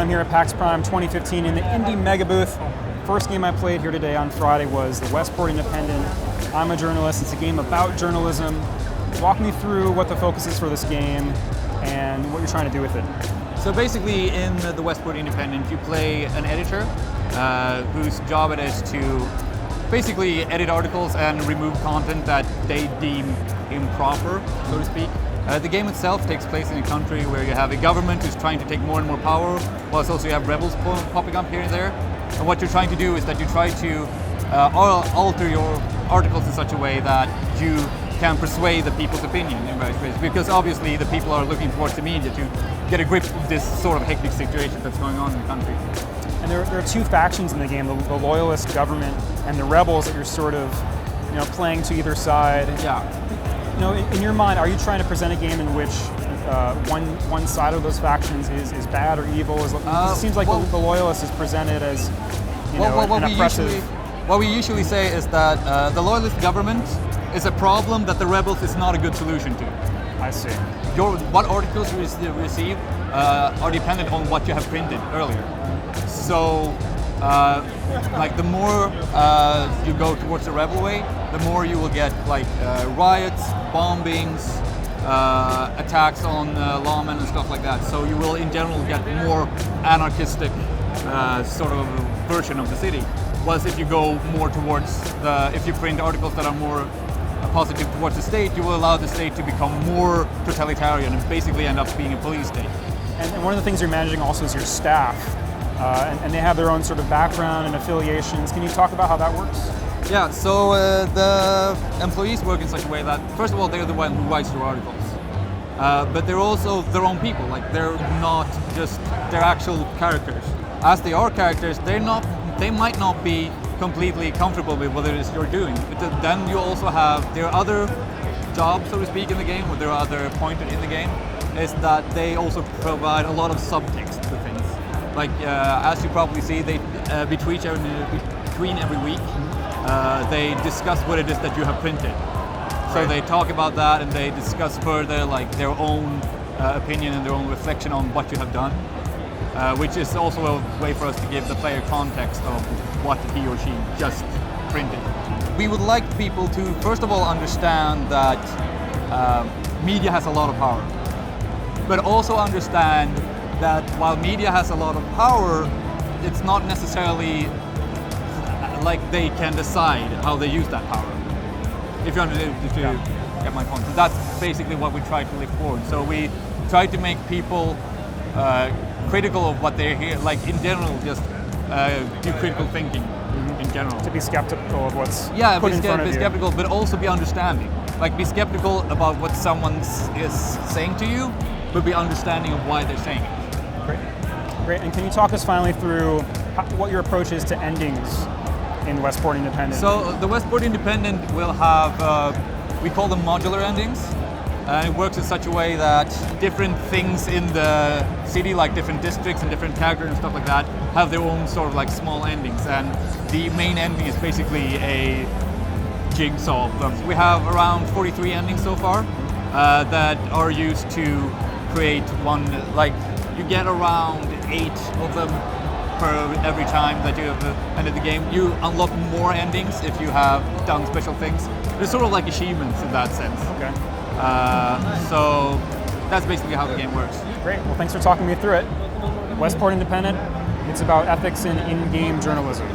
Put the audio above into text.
I'm here at PAX Prime 2015 in the Indie Mega Booth. First game I played here today on Friday was the Westport Independent. I'm a journalist. It's a game about journalism. Walk me through what the focus is for this game and what you're trying to do with it. So basically in the Westport Independent you play an editor whose job it is to basically edit articles and remove content that they deem improper, so to speak. The game itself takes place in a country where you have a government who's trying to take more and more power, whilst also you have rebels popping up here and there. And what you're trying to do is that you try to alter your articles in such a way that you can persuade the people's opinion in various ways, because obviously the people are looking towards the media to get a grip of this sort of hectic situation that's going on in the country. And there are two factions in the game, the loyalist government and the rebels that you're sort of playing to either side. Yeah. In your mind, are you trying to present a game in which one side of those factions is bad or evil? It seems like the loyalist is presented as an oppressive. What we usually say is that the loyalist government is a problem that the rebels is not a good solution to. I see. What articles you receive are dependent on what you have printed earlier. So, like the more you go towards the rebel way, the more you will get riots, bombings, attacks on lawmen and stuff like that. So you will in general get more anarchistic sort of version of the city. Whereas if you go more towards if you print articles that are more positive towards the state, you will allow the state to become more totalitarian and basically end up being a police state. And one of the things you're managing also is your staff. And they have their own sort of background and affiliations. Can you talk about how that works? Yeah, so the employees work in such a way that, first of all, they're the one who writes your articles. But they're also their own people, they're not just their actual characters. As they are characters, they might not be completely comfortable with what it is you're doing. But then you also have their other job, so to speak, in the game, or their other point in the game, is that they also provide a lot of subtext to things. As you probably see, they between every week, they discuss what it is that you have printed. So Right. they talk about that and they discuss further their own opinion and their own reflection on what you have done, which is also a way for us to give the player context of what he or she just printed. We would like people to, first of all, understand that media has a lot of power, but also understand that while media has a lot of power, it's not necessarily like they can decide how they use that power. If you get my point. So that's basically what we try to live forward. So we try to make people critical of what they hear, in general, just do critical thinking in general. To be skeptical of what's put be in front of you. skeptical, but also be understanding. Be skeptical about what someone is saying to you, but be understanding of why they're saying it. Great. And can you talk us finally through what your approach is to endings in Westport Independent? So the Westport Independent will have, we call them modular endings. And it works in such a way that different things in the city, like different districts and different characters and stuff like that, have their own sort of small endings. And the main ending is basically a jigsaw of them. We have around 43 endings so far that are used to create one, you get around 8 of them per every time that you have ended the game. You unlock more endings if you have done special things. It's sort of like achievements in that sense. Okay. So that's basically how the game works. Great. Well, thanks for talking me through it. Westport Independent, it's about ethics in in-game journalism.